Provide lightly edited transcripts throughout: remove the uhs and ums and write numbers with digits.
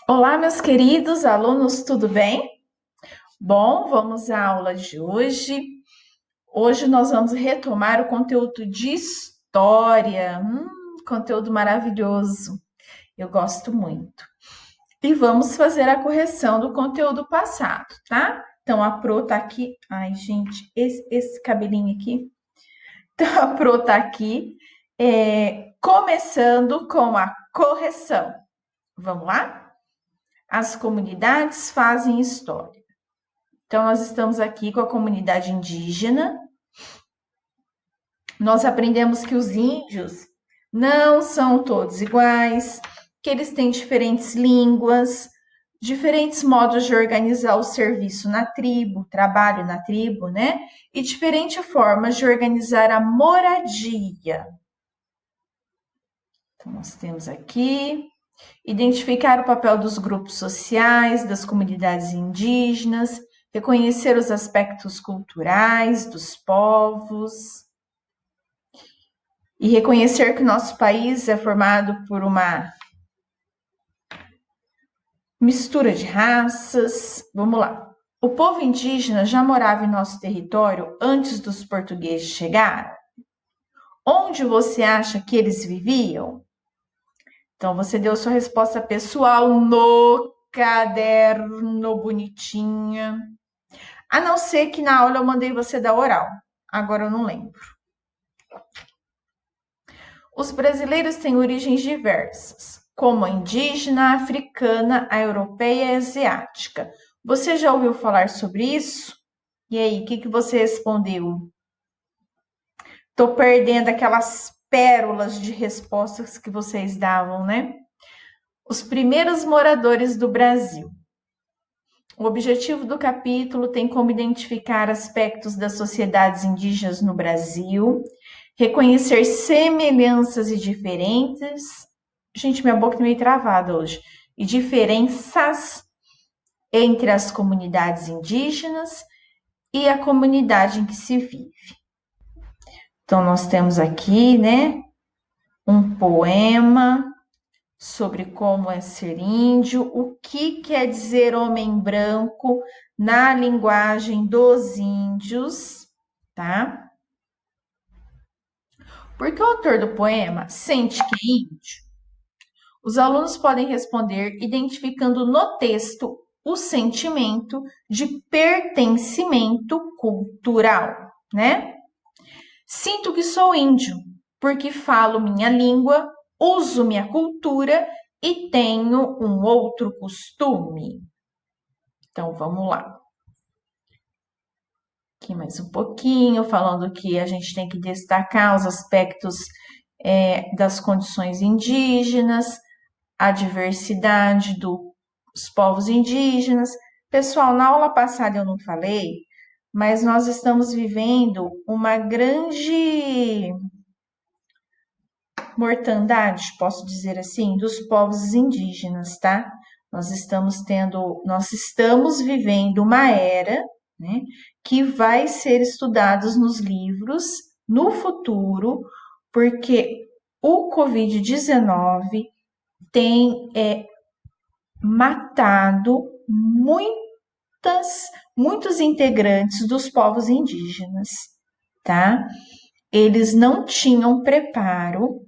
Olá, meus queridos alunos, tudo bem? Bom, vamos à aula de hoje. Hoje nós vamos retomar o conteúdo de história. Conteúdo maravilhoso. Eu gosto muito. E vamos fazer a correção do conteúdo passado, tá? Então a Pro tá aqui. Ai, gente, esse cabelinho aqui. Então a Pro tá aqui, começando com a correção. Vamos lá? As comunidades fazem história. Então, nós estamos aqui com a comunidade indígena. Nós aprendemos que os índios não são todos iguais, que eles têm diferentes línguas, diferentes modos de organizar o serviço na tribo, o trabalho na tribo, né? E diferentes formas de organizar a moradia. Então, nós temos aqui identificar o papel dos grupos sociais, das comunidades indígenas, reconhecer os aspectos culturais dos povos e reconhecer que o nosso país é formado por uma mistura de raças. Vamos lá. O povo indígena já morava em nosso território antes dos portugueses chegarem? Onde você acha que eles viviam? Então, você deu sua resposta pessoal no caderno bonitinha. A não ser que na aula eu mandei você dar oral. Agora eu não lembro. Os brasileiros têm origens diversas, como a indígena, a africana, a europeia e a asiática. Você já ouviu falar sobre isso? E aí, o que você respondeu? Tô perdendo aquelas pérolas de respostas que vocês davam, né? Os primeiros moradores do Brasil. O objetivo do capítulo tem como identificar aspectos das sociedades indígenas no Brasil, reconhecer semelhanças e diferenças. Gente, minha boca tá meio travada hoje. E diferenças entre as comunidades indígenas e a comunidade em que se vive. Então, nós temos aqui, né, um poema sobre como é ser índio, o que quer dizer homem branco na linguagem dos índios, tá? Porque o autor do poema sente que é índio? Os alunos podem responder identificando no texto o sentimento de pertencimento cultural, né? Sinto que sou índio, porque falo minha língua, uso minha cultura e tenho um outro costume. Então, vamos lá. Aqui mais um pouquinho, falando que a gente tem que destacar os aspectos das condições indígenas, a diversidade dos povos indígenas. Pessoal, na aula passada eu não falei, mas nós estamos vivendo uma grande mortandade, posso dizer assim, dos povos indígenas, tá? Nós estamos vivendo uma era, né, que vai ser estudados nos livros no futuro, porque o Covid-19 tem matado muitos integrantes dos povos indígenas, tá? Eles não tinham preparo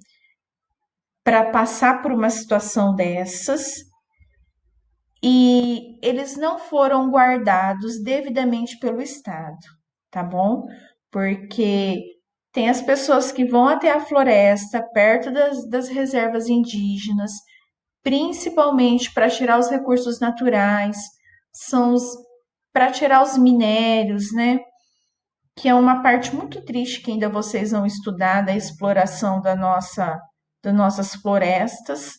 para passar por uma situação dessas e eles não foram guardados devidamente pelo Estado, tá bom? Porque tem as pessoas que vão até a floresta, perto das reservas indígenas, principalmente para tirar os recursos naturais, são para tirar os minérios, né? Que é uma parte muito triste que ainda vocês vão estudar da exploração das nossas florestas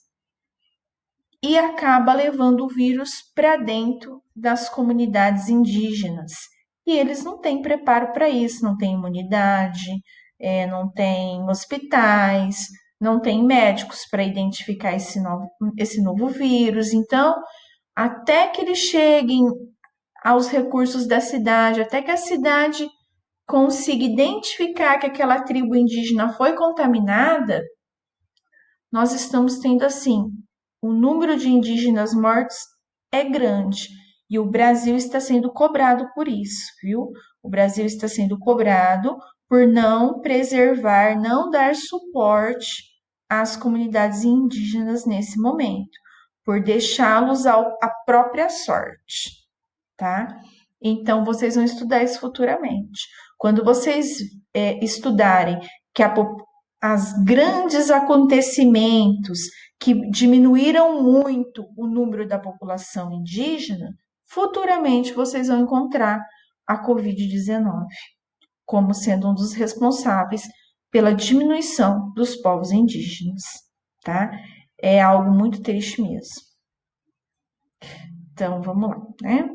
e acaba levando o vírus para dentro das comunidades indígenas. E eles não têm preparo para isso, não têm imunidade, não tem hospitais, não tem médicos para identificar esse novo vírus. Então, até que eles cheguem aos recursos da cidade, até que a cidade consiga identificar que aquela tribo indígena foi contaminada, nós estamos tendo assim o número de indígenas mortos é grande e o Brasil está sendo cobrado por isso, viu? O Brasil está sendo cobrado por não preservar, não dar suporte às comunidades indígenas nesse momento, por deixá-los à própria sorte, tá? Então, vocês vão estudar isso futuramente. Quando vocês estudarem que as grandes acontecimentos que diminuíram muito o número da população indígena, futuramente vocês vão encontrar a Covid-19 como sendo um dos responsáveis pela diminuição dos povos indígenas, tá? É algo muito triste mesmo. Então, vamos lá, né?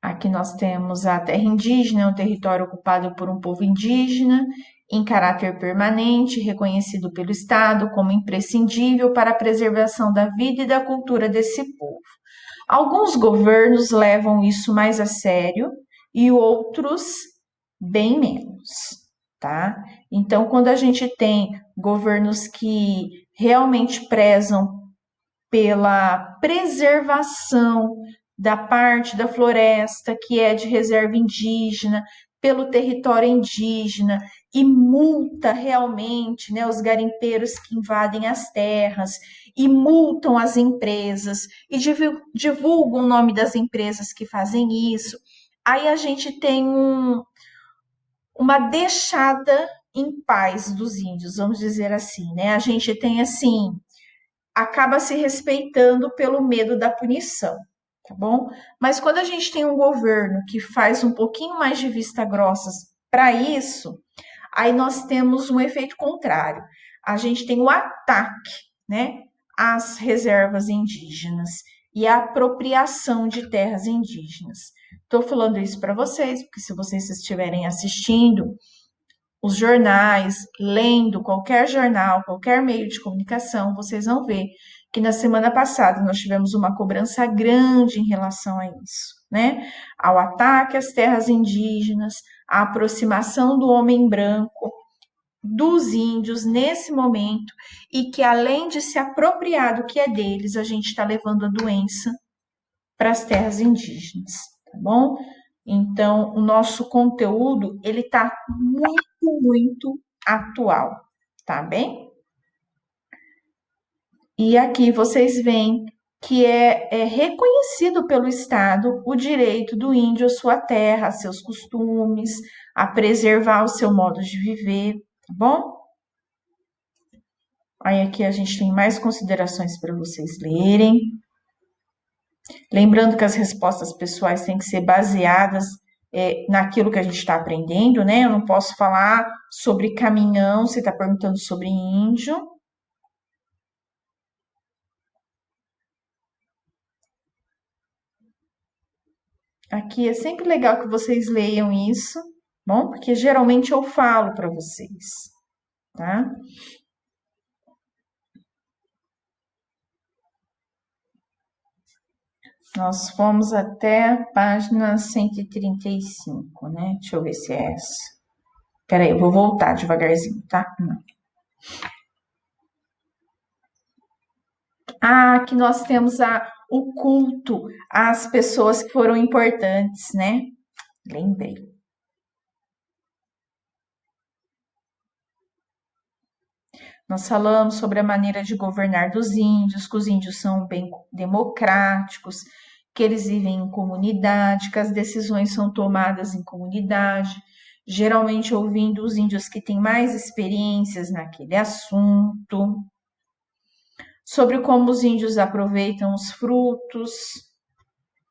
Aqui nós temos a terra indígena, um território ocupado por um povo indígena, em caráter permanente, reconhecido pelo Estado como imprescindível para a preservação da vida e da cultura desse povo. Alguns governos levam isso mais a sério e outros bem menos, tá? Então, quando a gente tem governos que realmente prezam pela preservação da parte da floresta que é de reserva indígena, pelo território indígena e multa realmente, né, os garimpeiros que invadem as terras e multam as empresas e divulgam o nome das empresas que fazem isso. Aí a gente tem uma deixada em paz dos índios, vamos dizer assim, né? A gente tem assim acaba se respeitando pelo medo da punição, tá bom? Mas quando a gente tem um governo que faz um pouquinho mais de vista grossas para isso, aí nós temos um efeito contrário. A gente tem o ataque, né, às reservas indígenas e a apropriação de terras indígenas. Estou falando isso para vocês, porque se vocês estiverem assistindo os jornais, lendo qualquer jornal, qualquer meio de comunicação, vocês vão ver que na semana passada nós tivemos uma cobrança grande em relação a isso, né? Ao ataque às terras indígenas, à aproximação do homem branco dos índios nesse momento e que além de se apropriar do que é deles, a gente está levando a doença para as terras indígenas, tá bom? Então, o nosso conteúdo, ele está muito atual, tá bem? E aqui vocês veem que é reconhecido pelo Estado o direito do índio à sua terra, a seus costumes, a preservar o seu modo de viver, tá bom? Aí aqui a gente tem mais considerações para vocês lerem. Lembrando que as respostas pessoais têm que ser baseadas naquilo que a gente está aprendendo, né? Eu não posso falar sobre caminhão, você está perguntando sobre índio. Aqui é sempre legal que vocês leiam isso, bom? Porque geralmente eu falo para vocês, tá? Nós fomos até a página 135, né? Deixa eu ver se é essa. Peraí, eu vou voltar devagarzinho, tá? Aqui nós temos o culto às pessoas que foram importantes, né? Lembrei. Nós falamos sobre a maneira de governar dos índios, que os índios são bem democráticos, que eles vivem em comunidade, que as decisões são tomadas em comunidade, geralmente ouvindo os índios que têm mais experiências naquele assunto, sobre como os índios aproveitam os frutos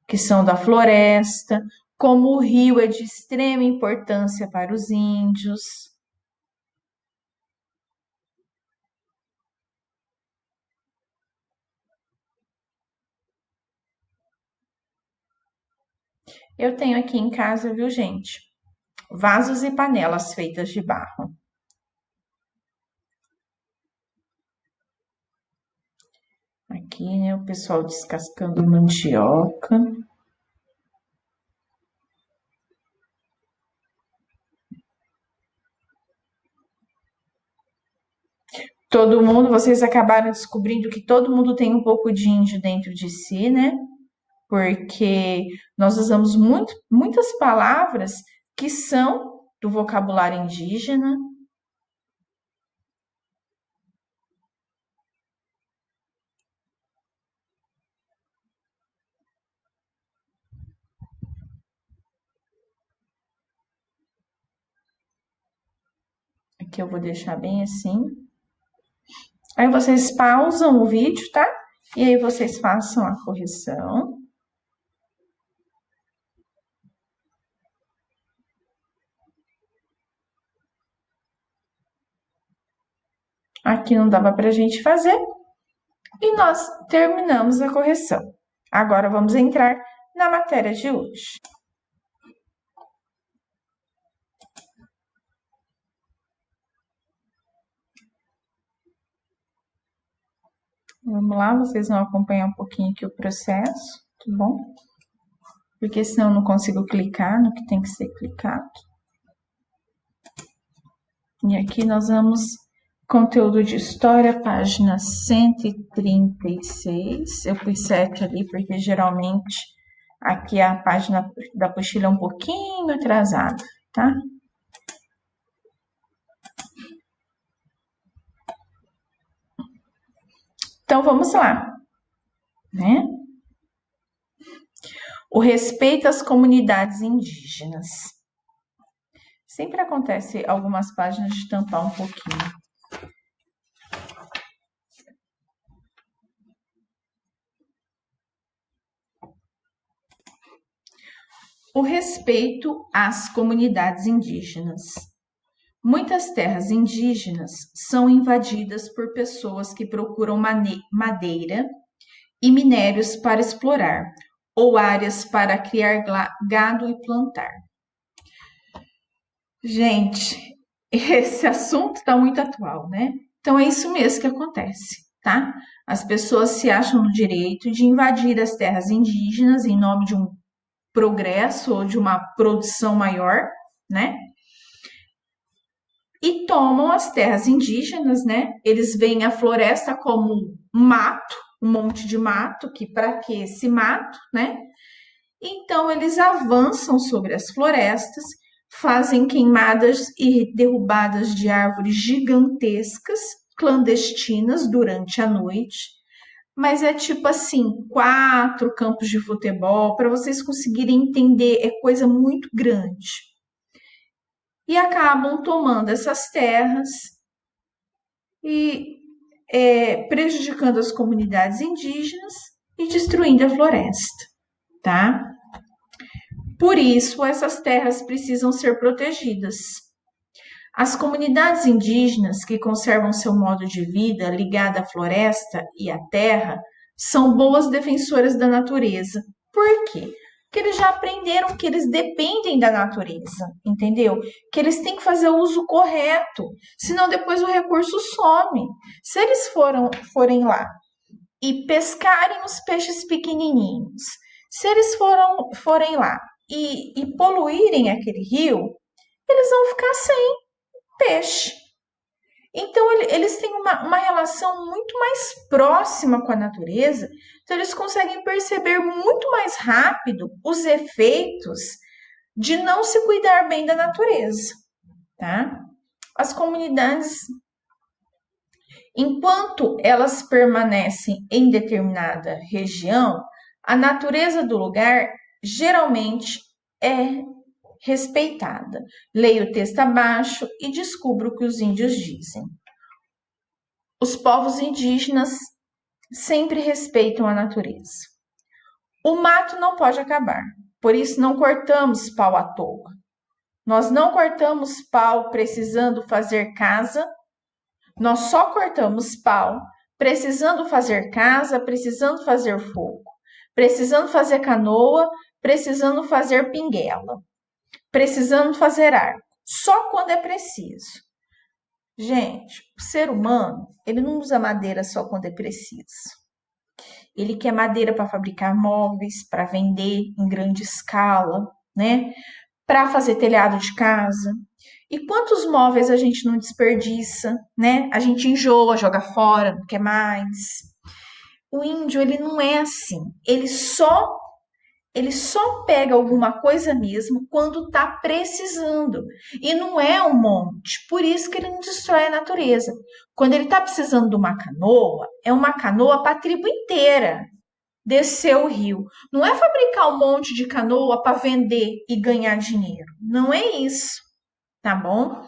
que são da floresta, como o rio é de extrema importância para os índios. Eu tenho aqui em casa, viu, gente? Vasos e panelas feitas de barro. Aqui, né, o pessoal descascando mandioca. Todo mundo, vocês acabaram descobrindo que todo mundo tem um pouco de índio dentro de si, né? Porque nós usamos muitas palavras que são do vocabulário indígena. Aqui eu vou deixar bem assim. Aí vocês pausam o vídeo, tá? E aí vocês façam a correção. Aqui não dava pra gente fazer. E nós terminamos a correção. Agora vamos entrar na matéria de hoje. Vamos lá, vocês vão acompanhar um pouquinho aqui o processo, tá bom? Porque senão eu não consigo clicar no que tem que ser clicado. E aqui nós vamos conteúdo de história, página 136. Eu pus 7 ali porque geralmente aqui a página da apostila é um pouquinho atrasada, tá? Então vamos lá, né? O respeito às comunidades indígenas. Sempre acontece algumas páginas de tampar um pouquinho. O respeito às comunidades indígenas. Muitas terras indígenas são invadidas por pessoas que procuram madeira e minérios para explorar, ou áreas para criar gado e plantar. Gente, esse assunto está muito atual, né? Então é isso mesmo que acontece, tá? As pessoas se acham no direito de invadir as terras indígenas em nome de um progresso ou de uma produção maior, né? E tomam as terras indígenas, né? Eles veem a floresta como um mato, um monte de mato, que para que esse mato, né? Então eles avançam sobre as florestas, fazem queimadas e derrubadas de árvores gigantescas, clandestinas durante a noite. Mas é tipo assim, 4 campos de futebol, para vocês conseguirem entender, é coisa muito grande. E acabam tomando essas terras e prejudicando as comunidades indígenas e destruindo a floresta, tá? Por isso, essas terras precisam ser protegidas. As comunidades indígenas que conservam seu modo de vida ligado à floresta e à terra são boas defensoras da natureza. Por quê? Porque eles já aprenderam que eles dependem da natureza, entendeu? Que eles têm que fazer o uso correto, senão depois o recurso some. Se eles forem lá e pescarem os peixes pequenininhos, se eles forem lá e poluírem aquele rio, eles vão ficar sem peixe. Então, eles têm uma relação muito mais próxima com a natureza, então eles conseguem perceber muito mais rápido os efeitos de não se cuidar bem da natureza, tá? As comunidades, enquanto elas permanecem em determinada região, a natureza do lugar geralmente é respeitada. Leia o texto abaixo e descubra o que os índios dizem. Os povos indígenas sempre respeitam a natureza. O mato não pode acabar, por isso não cortamos pau à toa. Nós não cortamos pau precisando fazer casa, nós só cortamos pau precisando fazer casa, precisando fazer fogo, precisando fazer canoa, precisando fazer pinguela, precisando fazer arco, só quando é preciso. Gente, o ser humano, ele não usa madeira só quando é preciso. Ele quer madeira para fabricar móveis, para vender em grande escala, né? Para fazer telhado de casa. E quantos móveis a gente não desperdiça, né? A gente enjoa, joga fora, não quer mais. O índio, ele não é assim. Ele só pega alguma coisa mesmo quando tá precisando. E não é um monte. Por isso que ele não destrói a natureza. Quando ele tá precisando de uma canoa, é uma canoa para a tribo inteira descer o rio. Não é fabricar um monte de canoa para vender e ganhar dinheiro. Não é isso, tá bom?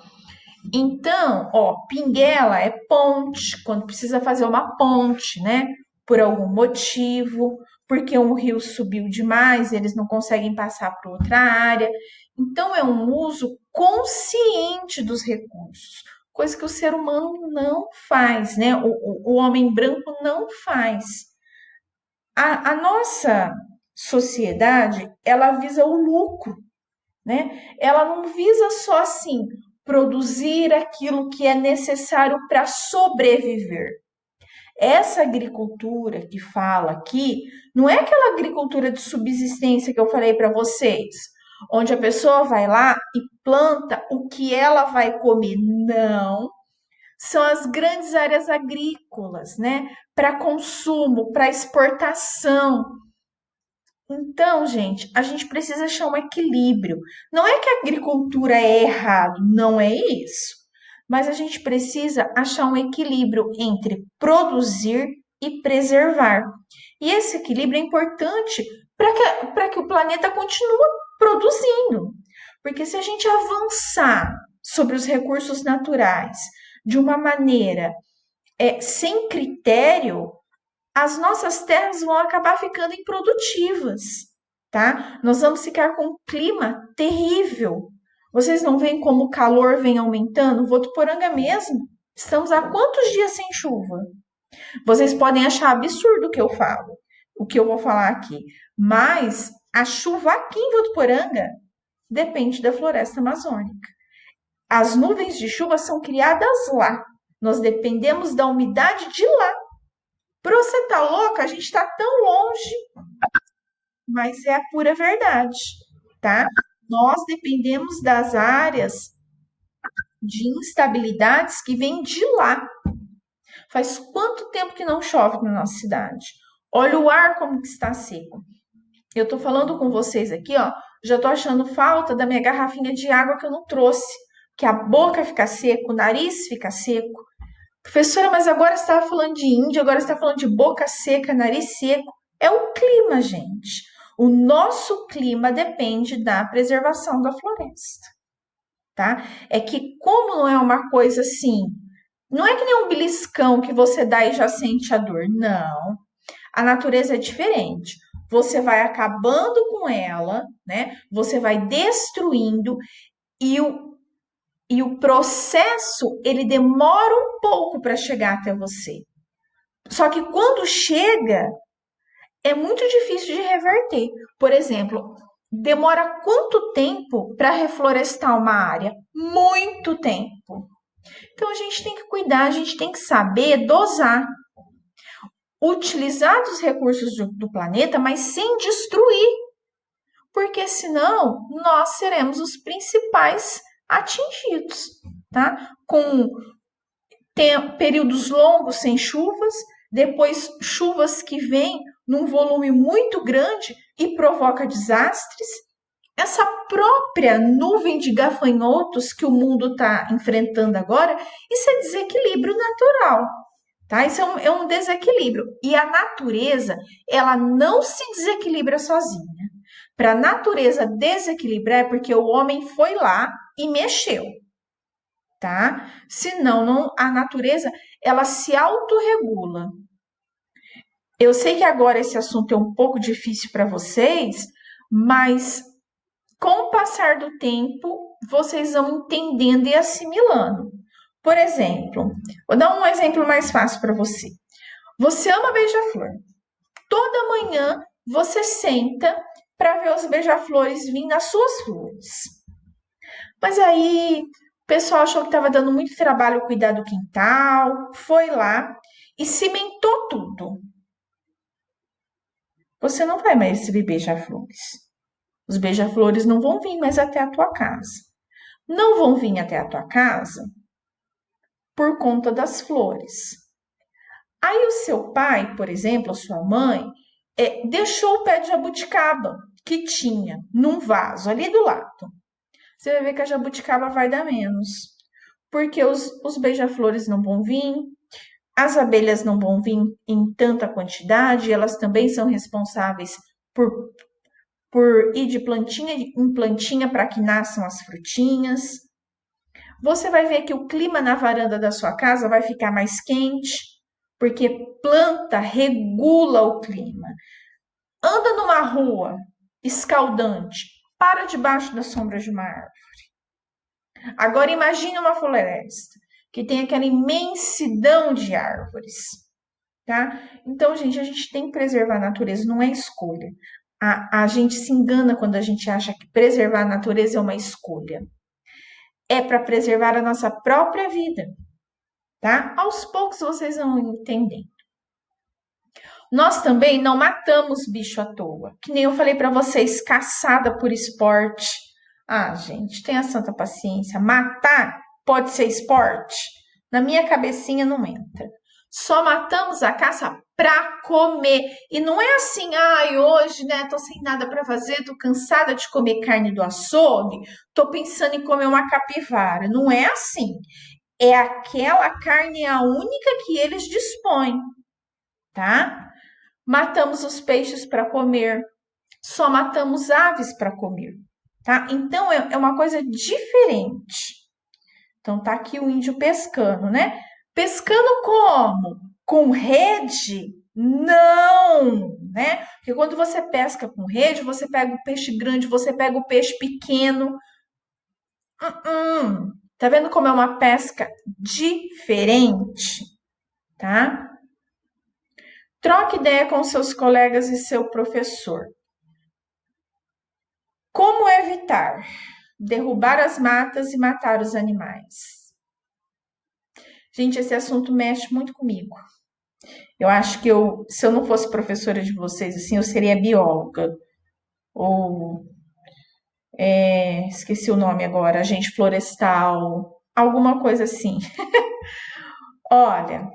Então, ó, pinguela é ponte, quando precisa fazer uma ponte, né? Por algum motivo, porque um rio subiu demais, eles não conseguem passar para outra área. Então, é um uso consciente dos recursos, coisa que o ser humano não faz, né? O homem branco não faz. A nossa sociedade, ela visa o lucro, né? Ela não visa só assim produzir aquilo que é necessário para sobreviver. Essa agricultura que fala aqui não é aquela agricultura de subsistência que eu falei para vocês, onde a pessoa vai lá e planta o que ela vai comer. Não, são as grandes áreas agrícolas, né? Para consumo, para exportação. Então, gente, a gente precisa achar um equilíbrio. Não é que a agricultura é errado, não é isso. Mas a gente precisa achar um equilíbrio entre produzir e preservar. E esse equilíbrio é importante para que o planeta continue produzindo. Porque se a gente avançar sobre os recursos naturais de uma maneira sem critério, as nossas terras vão acabar ficando improdutivas, tá? Nós vamos ficar com um clima terrível. Vocês não veem como o calor vem aumentando? Votuporanga mesmo. Estamos há quantos dias sem chuva? Vocês podem achar absurdo o que eu falo, o que eu vou falar aqui, mas a chuva aqui em Votuporanga depende da floresta amazônica. As nuvens de chuva são criadas lá. Nós dependemos da umidade de lá. Pra você tá louca, a gente tá tão longe, mas é a pura verdade, tá? Nós dependemos das áreas de instabilidades que vêm de lá. Faz quanto tempo que não chove na nossa cidade? Olha o ar como que está seco. Eu tô falando com vocês aqui, ó, já tô achando falta da minha garrafinha de água que eu não trouxe, que a boca fica seca, o nariz fica seco. Professora, mas agora você estava falando de Índia, agora você está falando de boca seca, nariz seco. É o clima, gente. O nosso clima depende da preservação da floresta, tá? É que como não é uma coisa assim, não é que nem um beliscão que você dá e já sente a dor. Não. A natureza é diferente. Você vai acabando com ela, né? Você vai destruindo e o processo ele demora um pouco para chegar até você. Só que quando chega, é muito difícil de reverter. Por exemplo, demora quanto tempo para reflorestar uma área? Muito tempo. Então a gente tem que cuidar, a gente tem que saber dosar, utilizar os recursos do planeta, mas sem destruir, porque senão nós seremos os principais atingidos, tá? Com períodos longos sem chuvas, depois chuvas que vêm num volume muito grande e provoca desastres. Essa própria nuvem de gafanhotos que o mundo está enfrentando agora, isso é desequilíbrio natural, tá? Isso é um desequilíbrio. E a natureza, ela não se desequilibra sozinha. Para a natureza desequilibrar é porque o homem foi lá e mexeu, tá? Senão, não, a natureza ela se autorregula. Eu sei que agora esse assunto é um pouco difícil para vocês, mas com o passar do tempo, vocês vão entendendo e assimilando. Por exemplo, vou dar um exemplo mais fácil para você. Você ama beija-flor. Toda manhã você senta para ver os beija-flores vindo nas suas flores. Mas aí o pessoal achou que estava dando muito trabalho cuidar do quintal, foi lá e cimentou tudo. Você não vai mais receber beija-flores. Os beija-flores não vão vir mais até a tua casa. não vão vir até a tua casa por conta das flores. Aí o seu pai, por exemplo, a sua mãe, deixou o pé de jabuticaba que tinha num vaso ali do lado. Você vai ver que a jabuticaba vai dar menos. Porque os beija-flores não vão vir, as abelhas não vão vir em tanta quantidade, elas também são responsáveis por, por ir de plantinha em plantinha para que nasçam as frutinhas. Você vai ver que o clima na varanda da sua casa vai ficar mais quente, porque planta regula o clima. Anda numa rua escaldante, para debaixo da sombra de uma árvore. Agora imagine uma floresta que tem aquela imensidão de árvores, tá? Então, gente, a gente tem que preservar a natureza, não é escolha. A gente se engana quando a gente acha que preservar a natureza é uma escolha. É para preservar a nossa própria vida, tá? Aos poucos vocês vão entender. Nós também não matamos bicho à toa, que nem eu falei para vocês, caçada por esporte. Ah, gente, tenha santa paciência. Matar pode ser esporte? Na minha cabecinha não entra. Só matamos a caça para comer. E não é assim, ai, hoje, né, tô sem nada para fazer, tô cansada de comer carne do açougue, tô pensando em comer uma capivara. Não é assim. É aquela carne a única que eles dispõem, tá? Matamos os peixes para comer, só matamos aves para comer, tá? Então é uma coisa diferente. Então tá aqui o índio pescando, né? Pescando como? Com rede? Não, né? Porque quando você pesca com rede, você pega o peixe grande, você pega o peixe pequeno. Tá vendo como é uma pesca diferente, tá? Troque ideia com seus colegas e seu professor. Como evitar derrubar as matas e matar os animais? Gente, esse assunto mexe muito comigo. Eu acho que se eu não fosse professora de vocês, assim, eu seria bióloga. Ou, esqueci o nome agora, agente florestal, alguma coisa assim. Olha,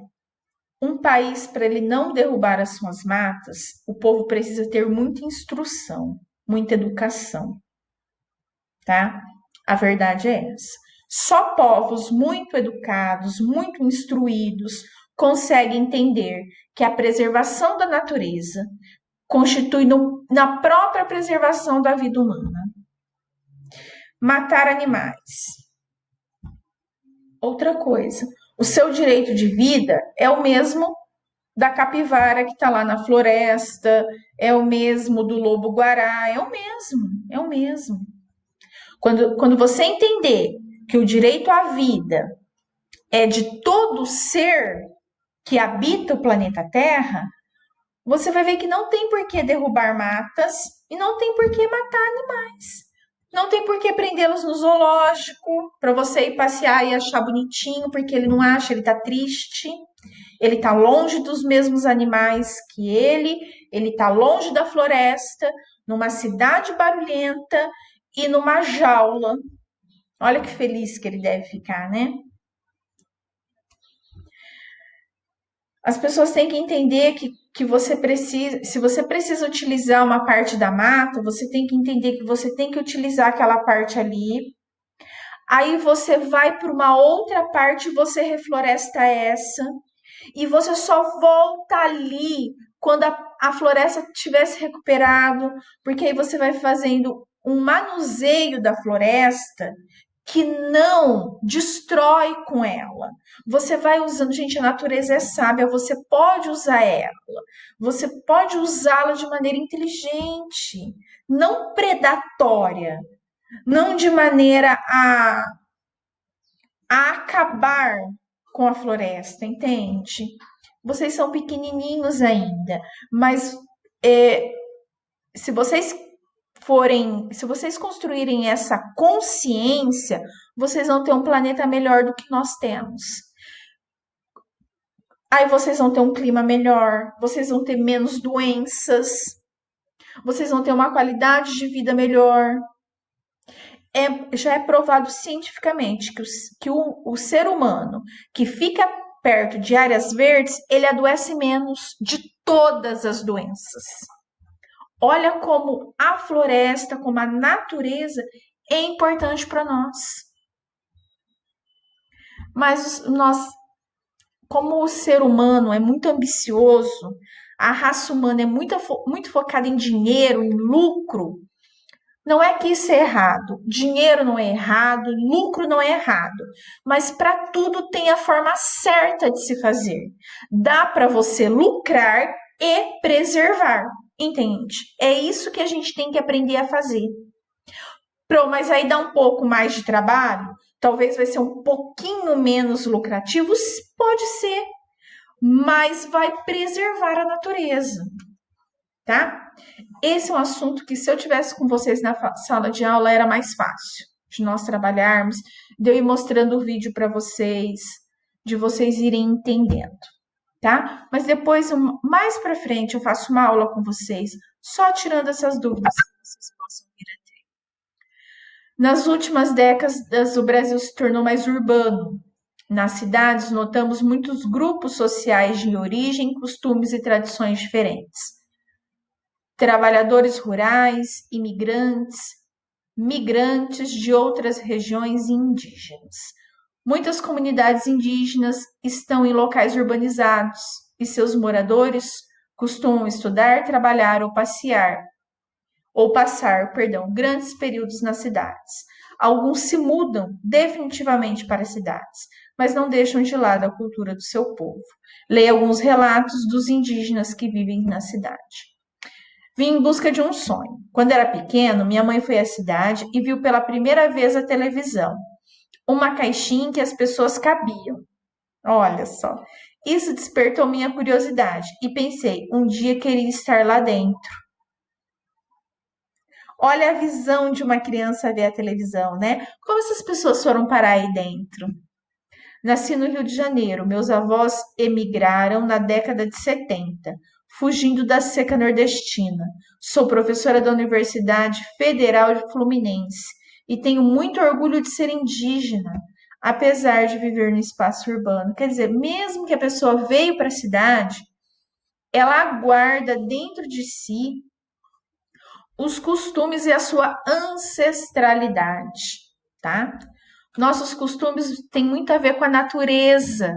um país, para ele não derrubar as suas matas, o povo precisa ter muita instrução, muita educação, tá? A verdade é essa. Só povos muito educados, muito instruídos, conseguem entender que a preservação da natureza constitui na própria preservação da vida humana. Matar animais. Outra coisa, o seu direito de vida é o mesmo da capivara que está lá na floresta, é o mesmo do lobo-guará, é o mesmo, é o mesmo. Quando você entender que o direito à vida é de todo ser que habita o planeta Terra, você vai ver que não tem por que derrubar matas e não tem por que matar animais. Não tem por que prendê-los no zoológico para você ir passear e achar bonitinho, porque ele não acha, ele tá triste. Ele tá longe dos mesmos animais que ele tá longe da floresta, numa cidade barulhenta e numa jaula. Olha que feliz que ele deve ficar, né? As pessoas têm que entender que você precisa, se você precisa utilizar uma parte da mata, você tem que entender que você tem que utilizar aquela parte ali. Aí você vai para uma outra parte e você refloresta essa. E você só volta ali quando a floresta tivesse recuperado, porque aí você vai fazendo um manuseio da floresta que não destrói com ela. Você vai usando, gente, a natureza é sábia, você pode usar ela. Você pode usá-la de maneira inteligente, não predatória, não de maneira a acabar com a floresta, entende? Vocês são pequenininhos ainda, mas se vocês se vocês construírem essa consciência, vocês vão ter um planeta melhor do que nós temos. Aí vocês vão ter um clima melhor, vocês vão ter menos doenças, vocês vão ter uma qualidade de vida melhor. já é provado cientificamente que o ser humano que fica perto de áreas verdes, ele adoece menos de todas as doenças. Olha como a floresta, como a natureza é importante para nós. Mas nós, como o ser humano é muito ambicioso, a raça humana é muito focada em dinheiro, em lucro. Não é que isso é errado. Dinheiro não é errado, lucro não é errado. Mas para tudo tem a forma certa de se fazer. Dá para você lucrar e preservar. Entende? É isso que a gente tem que aprender a fazer. Mas aí dá um pouco mais de trabalho? Talvez vai ser um pouquinho menos lucrativo? Pode ser, mas vai preservar a natureza, tá? Esse é um assunto que, se eu tivesse com vocês na sala de aula, era mais fácil de nós trabalharmos, de eu ir mostrando o vídeo para vocês, de vocês irem entendendo, tá? Mas depois, mais para frente, eu faço uma aula com vocês, só tirando essas dúvidas que vocês possam vir a ter. Nas últimas décadas, o Brasil se tornou mais urbano. Nas cidades, notamos muitos grupos sociais de origem, costumes e tradições diferentes. Trabalhadores rurais, imigrantes, migrantes de outras regiões e indígenas. Muitas comunidades indígenas estão em locais urbanizados e seus moradores costumam estudar, trabalhar ou passar, grandes períodos nas cidades. Alguns se mudam definitivamente para as cidades, mas não deixam de lado a cultura do seu povo. Leia alguns relatos dos indígenas que vivem na cidade. Vim em busca de um sonho. Quando era pequeno, minha mãe foi à cidade e viu pela primeira vez a televisão. Uma caixinha em que as pessoas cabiam. Olha só. Isso despertou minha curiosidade e pensei, um dia queria estar lá dentro. Olha a visão de uma criança ver a televisão, né? Como essas pessoas foram parar aí dentro? Nasci no Rio de Janeiro. Meus avós emigraram na década de 70, fugindo da seca nordestina. Sou professora da Universidade Federal de Fluminense e tenho muito orgulho de ser indígena, apesar de viver no espaço urbano. Quer dizer, mesmo que a pessoa veio para a cidade, ela guarda dentro de si os costumes e a sua ancestralidade, tá? Nossos costumes têm muito a ver com a natureza.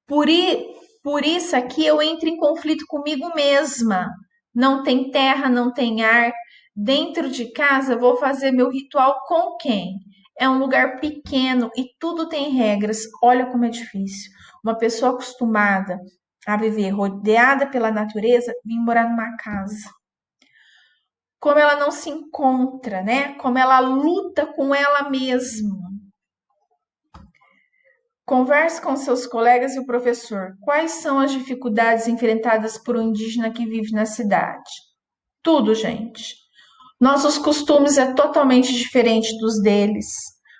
Por isso aqui eu entro em conflito comigo mesma. Não tem terra, não tem ar. Dentro de casa, vou fazer meu ritual com quem? É um lugar pequeno e tudo tem regras. Olha como é difícil. Uma pessoa acostumada a viver rodeada pela natureza, vir morar numa casa. Como ela não se encontra, né? Como ela luta com ela mesma. Converse com seus colegas e o professor. Quais são as dificuldades enfrentadas por um indígena que vive na cidade? Tudo, gente. Nossos costumes é totalmente diferente dos deles.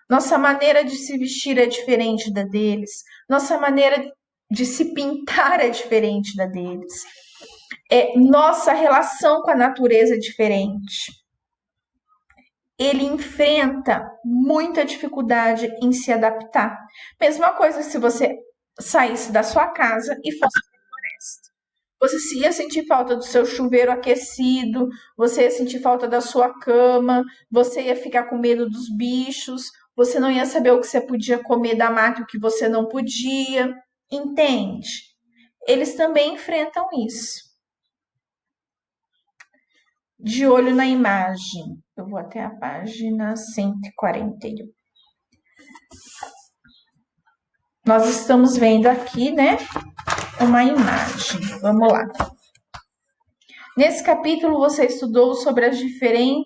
Nossa maneira de se vestir é diferente da deles. Nossa maneira de se pintar é diferente da deles. Nossa relação com a natureza é diferente. Ele enfrenta muita dificuldade em se adaptar. Mesma coisa se você saísse da sua casa e fosse para a floresta. Você ia sentir falta do seu chuveiro aquecido, você ia sentir falta da sua cama, você ia ficar com medo dos bichos, você não ia saber o que você podia comer da mata e o que você não podia. Entende? Eles também enfrentam isso. De olho na imagem. Eu vou até a página 141. Nós estamos vendo aqui, né, uma imagem. Vamos lá. Nesse capítulo, você estudou sobre as diferentes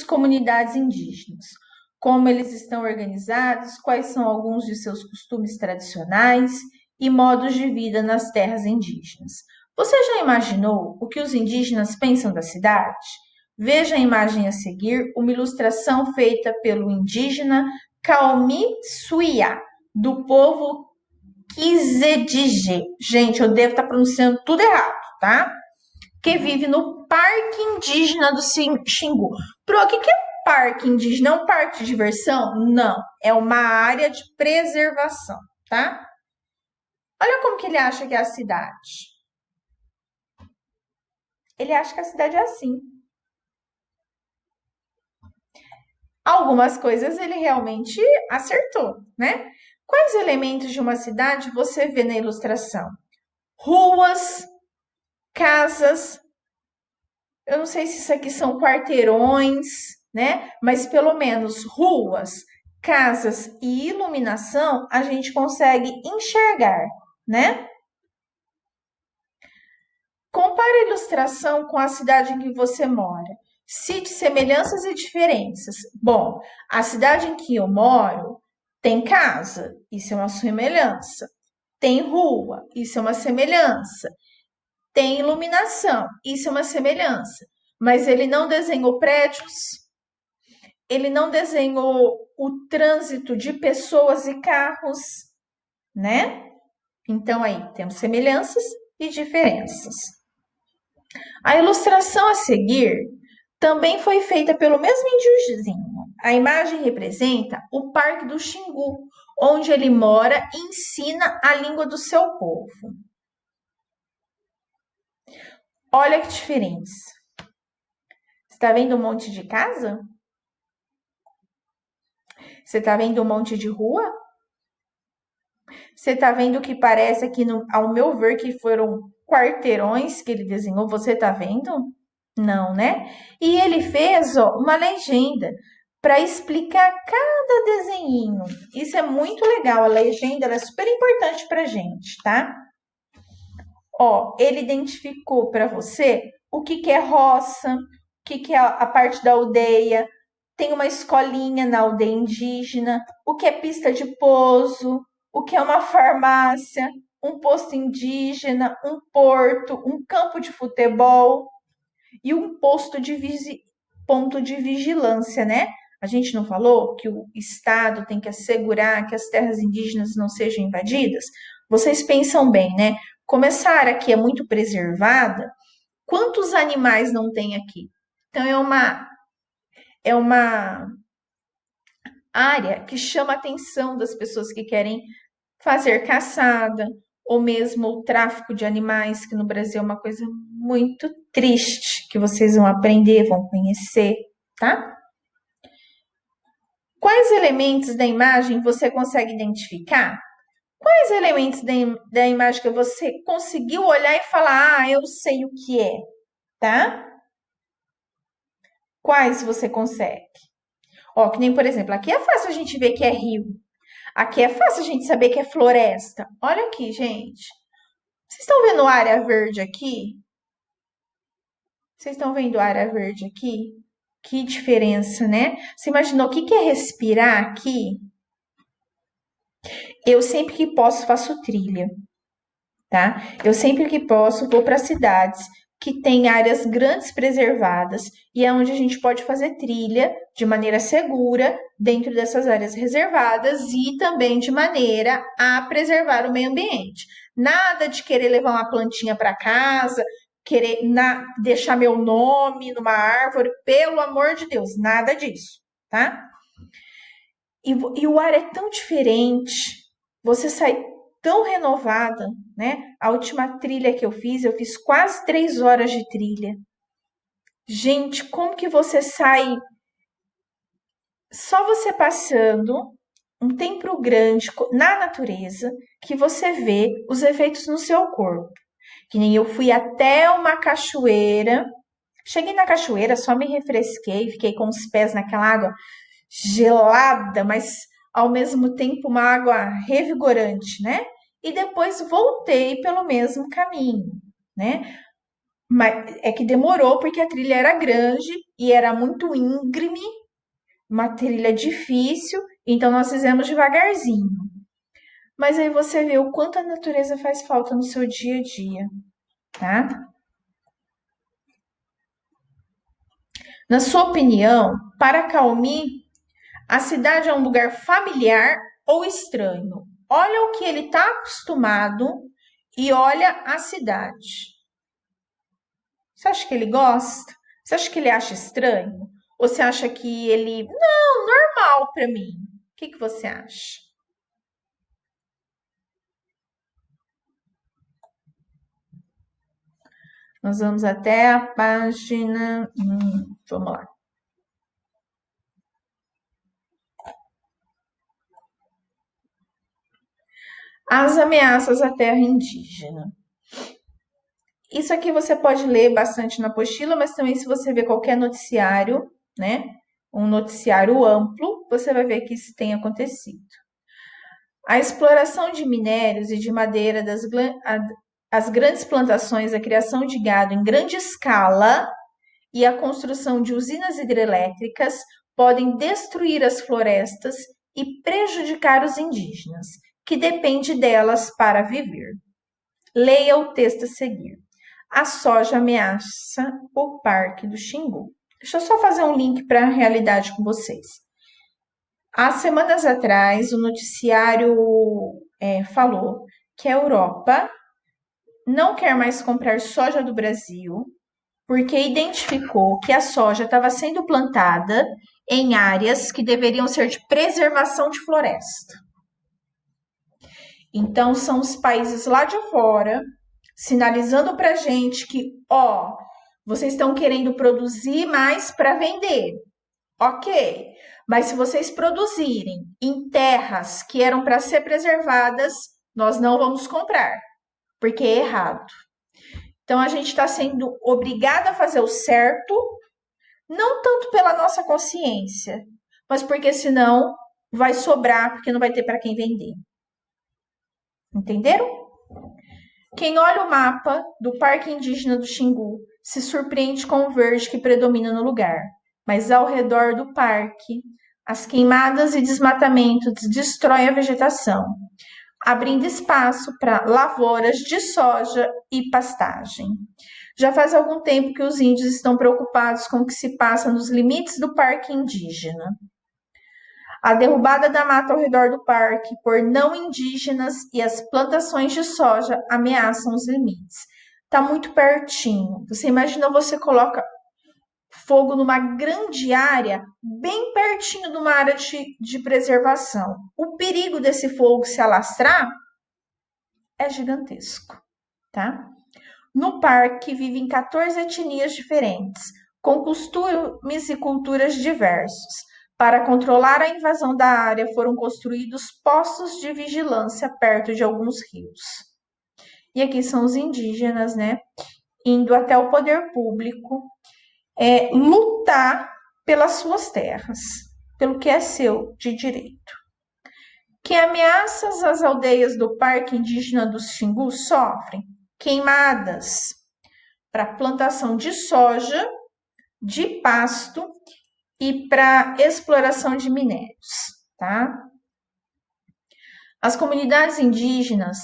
comunidades indígenas, como eles estão organizados, quais são alguns de seus costumes tradicionais e modos de vida nas terras indígenas. Você já imaginou o que os indígenas pensam da cidade? Veja a imagem a seguir, uma ilustração feita pelo indígena Kaomi Suia, do povo Kizedige. Gente, eu devo estar pronunciando tudo errado, tá? Que vive no Parque Indígena do Xingu. Pro, o que é parque indígena é um parque de diversão? Não, é uma área de preservação, tá? Olha como que ele acha que é a cidade. Ele acha que a cidade é assim. Algumas coisas ele realmente acertou, né? Quais elementos de uma cidade você vê na ilustração? Ruas, casas, eu não sei se isso aqui são quarteirões, né? Mas pelo menos ruas, casas e iluminação a gente consegue enxergar, né? Compare a ilustração com a cidade em que você mora. Cite semelhanças e diferenças. Bom, a cidade em que eu moro tem casa, isso é uma semelhança. Tem rua, isso é uma semelhança. Tem iluminação, isso é uma semelhança. Mas ele não desenhou prédios, ele não desenhou o trânsito de pessoas e carros, né? Então aí temos semelhanças e diferenças. A ilustração a seguir também foi feita pelo mesmo índiozinho. A imagem representa o Parque do Xingu, onde ele mora e ensina a língua do seu povo. Olha que diferença. Está vendo um monte de casa? Você está vendo um monte de rua? Você está vendo o que parece aqui, ao meu ver, que foram quarteirões que ele desenhou? Você está vendo? Não, né? E ele fez, ó, uma legenda para explicar cada desenhinho. Isso é muito legal. A legenda ela é super importante para gente, tá? Ó, ele identificou para você o que que é roça, o que que é a parte da aldeia. Tem uma escolinha na aldeia indígena, o que é pista de pouso, o que é uma farmácia, um posto indígena, um porto, um campo de futebol e um ponto de vigilância, né? A gente não falou que o Estado tem que assegurar que as terras indígenas não sejam invadidas? Vocês pensam bem, né? Como essa área aqui é muito preservada, quantos animais não tem aqui? Então é uma área que chama a atenção das pessoas que querem fazer caçada, ou mesmo o tráfico de animais, que no Brasil é uma coisa muito triste, que vocês vão aprender, vão conhecer, tá? Quais elementos da imagem você consegue identificar? Quais elementos da imagem que você conseguiu olhar e falar, eu sei o que é, tá? Quais você consegue? Ó, que nem, por exemplo, aqui é fácil a gente ver que é rio. Aqui é fácil a gente saber que é floresta. Olha aqui, gente. Vocês estão vendo a área verde aqui? Vocês estão vendo a área verde aqui? Que diferença, né? Você imaginou o que é respirar aqui? Eu sempre que posso faço trilha, tá? Eu sempre que posso vou para cidades que têm áreas grandes preservadas e é onde a gente pode fazer trilha de maneira segura dentro dessas áreas reservadas e também de maneira a preservar o meio ambiente. Nada de querer levar uma plantinha para casa, querer deixar meu nome numa árvore, pelo amor de Deus, nada disso, tá? E o ar é tão diferente, você sai tão renovada, né? A última trilha que eu fiz quase 3 horas de trilha. Gente, como que você sai só você passando um tempo grande na natureza que você vê os efeitos no seu corpo? Que nem eu fui até uma cachoeira, cheguei na cachoeira, só me refresquei, fiquei com os pés naquela água gelada, mas ao mesmo tempo uma água revigorante, né? E depois voltei pelo mesmo caminho, né? Mas é que demorou porque a trilha era grande e era muito íngreme, uma trilha difícil, então nós fizemos devagarzinho. Mas aí você vê o quanto a natureza faz falta no seu dia a dia, tá? Na sua opinião, para Calmi, a cidade é um lugar familiar ou estranho? Olha o que ele está acostumado e olha a cidade. Você acha que ele gosta? Você acha que ele acha estranho? Ou você acha que ele, não, normal para mim? O que você acha? Nós vamos até a página. Vamos lá. As ameaças à terra indígena. Isso aqui você pode ler bastante na apostila, mas também se você ver qualquer noticiário, né? Um noticiário amplo, você vai ver que isso tem acontecido. A exploração de minérios e de madeira as grandes plantações, a criação de gado em grande escala e a construção de usinas hidrelétricas podem destruir as florestas e prejudicar os indígenas, que dependem delas para viver. Leia o texto a seguir. A soja ameaça o Parque do Xingu. Deixa eu só fazer um link para a realidade com vocês. Há semanas atrás, o noticiário falou que a Europa não quer mais comprar soja do Brasil porque identificou que a soja estava sendo plantada em áreas que deveriam ser de preservação de floresta. Então, são os países lá de fora sinalizando para a gente que, ó, vocês estão querendo produzir mais para vender. Ok, mas se vocês produzirem em terras que eram para ser preservadas, nós não vamos comprar, porque é errado. Então a gente está sendo obrigada a fazer o certo, não tanto pela nossa consciência, mas porque senão vai sobrar, porque não vai ter para quem vender. Entenderam? Quem olha o mapa do Parque Indígena do Xingu se surpreende com o verde que predomina no lugar, mas ao redor do parque, as queimadas e desmatamentos destroem a vegetação, abrindo espaço para lavouras de soja e pastagem. Já faz algum tempo que os índios estão preocupados com o que se passa nos limites do parque indígena. A derrubada da mata ao redor do parque por não indígenas e as plantações de soja ameaçam os limites. Está muito pertinho. Você imagina, você coloca fogo numa grande área, bem pertinho de uma área de preservação. O perigo desse fogo se alastrar é gigantesco, tá? No parque vivem 14 etnias diferentes, com costumes e culturas diversos. Para controlar a invasão da área, foram construídos postos de vigilância perto de alguns rios. E aqui são os indígenas, né? Indo até o poder público lutar pelas suas terras, pelo que é seu de direito. Que ameaças as aldeias do Parque Indígena dos Xingu sofrem? Queimadas para plantação de soja, de pasto e para exploração de minérios, tá? As comunidades indígenas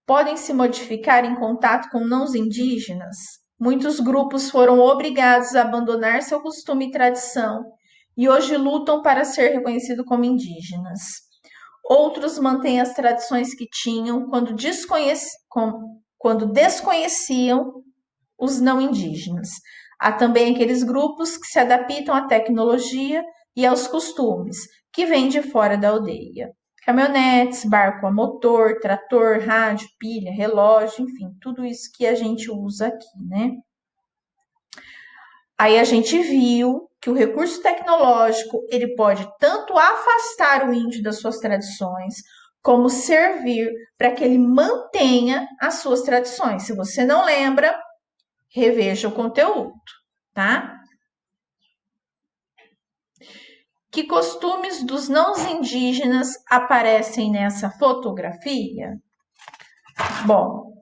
podem se modificar em contato com não indígenas. Muitos grupos foram obrigados a abandonar seu costume e tradição e hoje lutam para ser reconhecidos como indígenas. Outros mantêm as tradições que tinham quando desconheciam os não indígenas. Há também aqueles grupos que se adaptam à tecnologia e aos costumes, que vêm de fora da aldeia. Caminhonetes, barco a motor, trator, rádio, pilha, relógio, enfim, tudo isso que a gente usa aqui, né? Aí a gente viu que o recurso tecnológico, ele pode tanto afastar o índio das suas tradições, como servir para que ele mantenha as suas tradições. Se você não lembra, reveja o conteúdo, tá? Que costumes dos não indígenas aparecem nessa fotografia? Bom,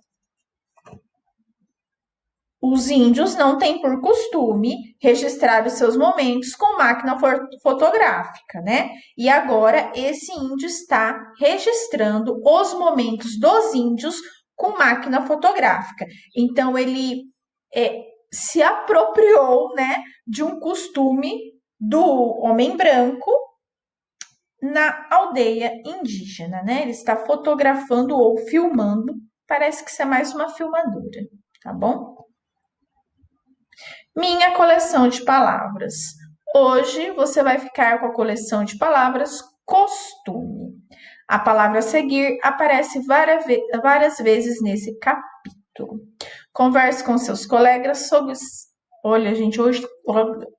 os índios não têm por costume registrar os seus momentos com máquina fotográfica, né? E agora esse índio está registrando os momentos dos índios com máquina fotográfica. Então ele se apropriou, né, de um costume do homem branco na aldeia indígena, né? Ele está fotografando ou filmando. Parece que isso é mais uma filmadora, tá bom? Minha coleção de palavras. Hoje você vai ficar com a coleção de palavras costume. A palavra a seguir aparece várias vezes nesse capítulo. Converse com seus colegas sobre. Olha, gente, hoje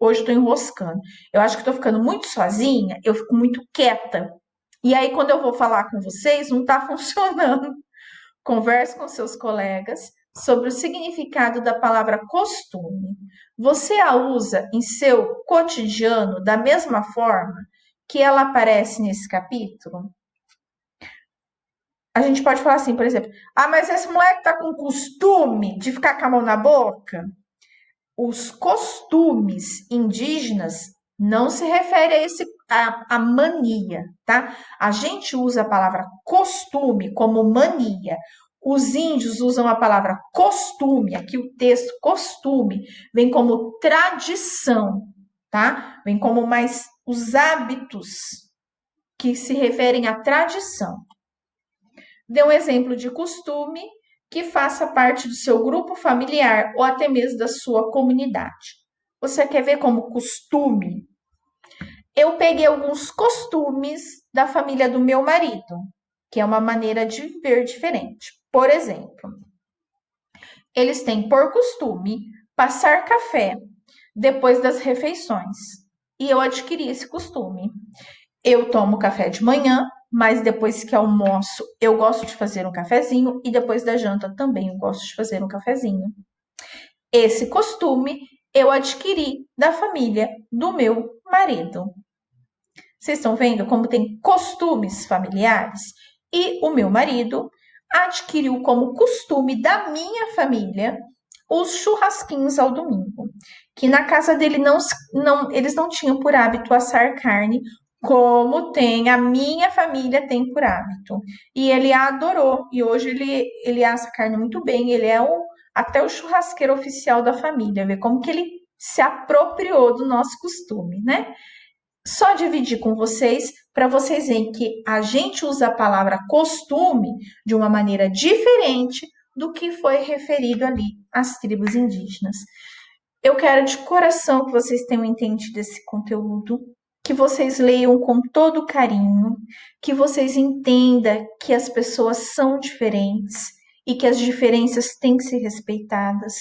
estou enroscando. Eu acho que estou ficando muito sozinha, eu fico muito quieta. E aí, quando eu vou falar com vocês, não está funcionando. Converse com seus colegas sobre o significado da palavra costume. Você a usa em seu cotidiano da mesma forma que ela aparece nesse capítulo? A gente pode falar assim, por exemplo, ah, mas esse moleque tá com costume de ficar com a mão na boca. Os costumes indígenas não se refere a mania, tá? A gente usa a palavra costume como mania. Os índios usam a palavra costume, aqui o texto costume vem como tradição, tá? Vem como mais os hábitos que se referem à tradição. Dê um exemplo de costume que faça parte do seu grupo familiar ou até mesmo da sua comunidade. Você quer ver como costume? Eu peguei alguns costumes da família do meu marido, que é uma maneira de viver diferente. Por exemplo, eles têm por costume passar café depois das refeições. E eu adquiri esse costume. Eu tomo café de manhã, mas depois que almoço, eu gosto de fazer um cafezinho e depois da janta também eu gosto de fazer um cafezinho. Esse costume eu adquiri da família do meu marido. Vocês estão vendo como tem costumes familiares? E o meu marido adquiriu como costume da minha família os churrasquinhos ao domingo. Que na casa dele eles não tinham por hábito assar carne, como tem a minha família tem por hábito. E ele adorou. E hoje ele assa carne muito bem. Ele é até o churrasqueiro oficial da família. Vê como que ele se apropriou do nosso costume, né? Só dividir com vocês para vocês verem que a gente usa a palavra costume de uma maneira diferente do que foi referido ali às tribos indígenas. Eu quero de coração que vocês tenham entendido esse conteúdo, que vocês leiam com todo carinho, que vocês entendam que as pessoas são diferentes e que as diferenças têm que ser respeitadas.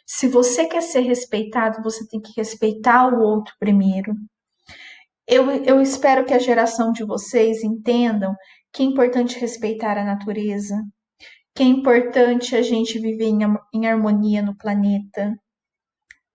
Se você quer ser respeitado, você tem que respeitar o outro primeiro. Eu espero que a geração de vocês entendam que é importante respeitar a natureza, que é importante a gente viver em harmonia no planeta,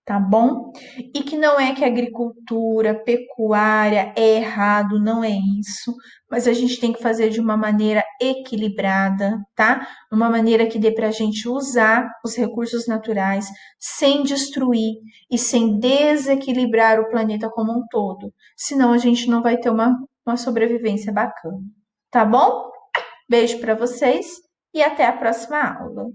tá bom? E que não é que a agricultura, pecuária é errado, não é isso, mas a gente tem que fazer de uma maneira equilibrada, tá? Uma maneira que dê para a gente usar os recursos naturais sem destruir e sem desequilibrar o planeta como um todo, senão a gente não vai ter uma sobrevivência bacana, tá bom? Beijo para vocês e até a próxima aula.